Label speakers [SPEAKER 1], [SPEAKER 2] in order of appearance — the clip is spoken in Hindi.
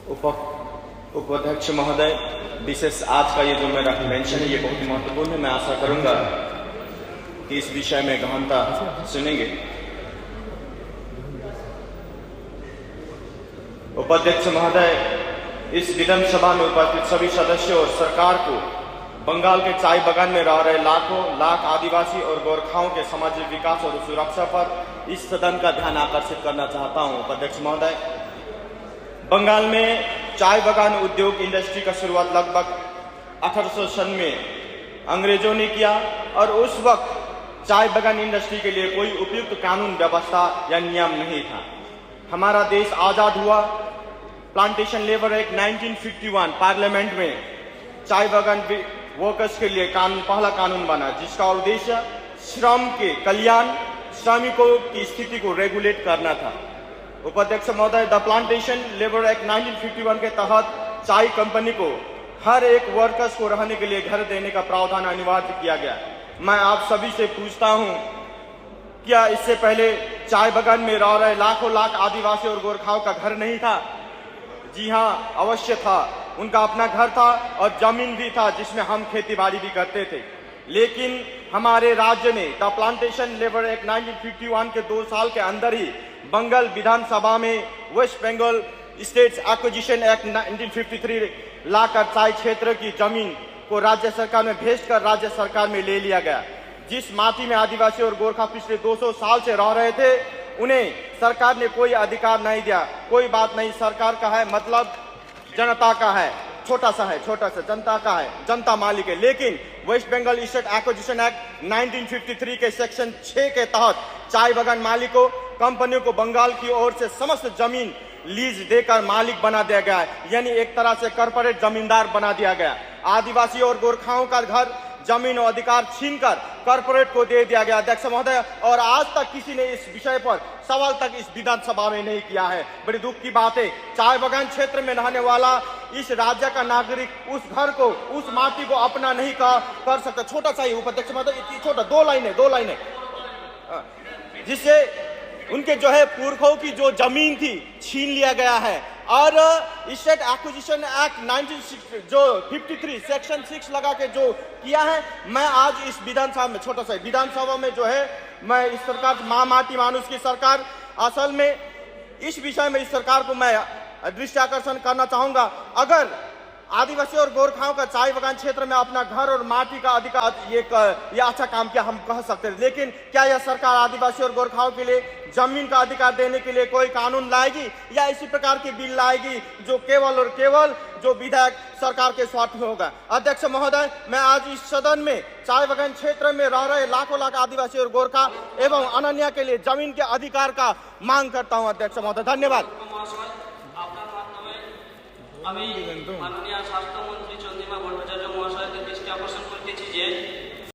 [SPEAKER 1] उपाध्यक्ष महोदय, विशेष आज का ये जो मेरा मेंशन है ये बहुत महत्वपूर्ण है। मैं आशा करूंगा कि इस विषय में गहनता सुनेंगे। उपाध्यक्ष महोदय, इस विधानसभा में उपस्थित सभी सदस्यों और सरकार को बंगाल के चाय बागान में रह रहे लाखों लाख आदिवासी और गोरखाओं के सामाजिक विकास और सुरक्षा पर इस सदन का ध्यान आकर्षित करना चाहता हूं। उपाध्यक्ष महोदय, बंगाल में चाय बागान उद्योग इंडस्ट्री का शुरुआत लगभग 1800 में अंग्रेजों ने किया और उस वक्त चाय बागान इंडस्ट्री के लिए कोई उपयुक्त कानून व्यवस्था या नियम नहीं था। हमारा देश आजाद हुआ, प्लांटेशन लेबर एक्ट 1951 पार्लियामेंट में चाय बागान वर्कर्स के लिए पहला कानून बना, जिसका उद्देश्य श्रम के कल्याण, श्रमिकों की स्थिति को रेगुलेट करना था। उपाध्यक्ष महोदय, द प्लांटेशन लेबर एक्ट 1951 के तहत चाय कंपनी को हर एक वर्कर्स को रहने के लिए घर देने का प्रावधान अनिवार्य किया गया। मैं आप सभी से पूछता हूं, क्या इससे पहले चाय बागान में रह रहे लाखों लाख आदिवासी और गोरखाओं का घर नहीं था? जी हां, अवश्य था। उनका अपना घर था और जमीन भी था जिसमें हम खेती बाड़ी भी करते थे। लेकिन हमारे राज्य ने द प्लांटेशन लेबर एक्ट 1951 के 2 साल के अंदर ही बंगाल विधानसभा में West Bengal states acquisition act 1953 लाकर चाय क्षेत्र की जमीन को राज्य सरकार में भेजकर राज्य सरकार में ले लिया गया। जिस माटी में आदिवासी और गोरखा पिछले 200 साल से रह रहे थे, उन्हें सरकार ने कोई अधिकार नहीं दिया। कोई बात नहीं, सरकार का है मतलब जनता का है, छोटा सा जनता का है, जनता मालिक है। लेकिन West Bengal state acquisition act 1953 के सेक्शन 6 के तहत चाय बागान मालिकों कंपनियों को बंगाल की ओर से समस्त जमीन लीज देकर मालिक बना दिया गया है, यानी एक तरह से कॉर्पोरेट जमींदार बना दिया गया। आदिवासी और गोरखाओं का घर, जमीन और अधिकार छीनकर कॉर्पोरेट को दे दिया गया। अध्यक्ष महोदय, और आज तक किसी ने इस विषय पर सवाल तक इस विधानसभा में नहीं किया है। बड़ी दुख की बात है, चाय बागान क्षेत्र में रहने वाला इस राज्य का नागरिक उस घर को, उस माटी को अपना नहीं कर सकता। छोटा सा ही उपाध्यक्ष महोदय, इतनी छोटा, दो लाइनें जिससे उनके जो है पुरखों की जो जमीन थी छीन लिया गया है। और स्टेट एक्विजिशन एक्ट 1953 सेक्शन 6 लगा के जो किया है, मैं आज इस विधानसभा में, छोटा सा विधानसभा में जो है, मैं इस सरकार माटी मानुष की सरकार, असल में इस विषय में इस सरकार को मैं दृष्टि आकर्षण करना चाहूंगा। अगर आदिवासी और गोरखाओं का चाय बागान क्षेत्र में अपना घर और माटी का अधिकार, ये अच्छा काम किया हम कह सकते हैं। लेकिन क्या यह सरकार आदिवासी और गोरखाओं के लिए जमीन का अधिकार देने के लिए कोई कानून लाएगी या इसी प्रकार की बिल लाएगी जो केवल और केवल जो विधायक सरकार के स्वार्थ में होगा? अध्यक्ष महोदय, मैं आज इस सदन में चाय बागान क्षेत्र में रह रहे लाखों लाख आदिवासी और गोरखा एवं अनन्या के लिए जमीन के अधिकार का मांग करता हूँ। अध्यक्ष महोदय, धन्यवाद।
[SPEAKER 2] আমি মাননীয় স্বাস্থ্যমন্ত্রী চন্দ্রিমা ভট্টাচার্য মহাশয়কে দৃষ্টি আকর্ষণ করতেছি যে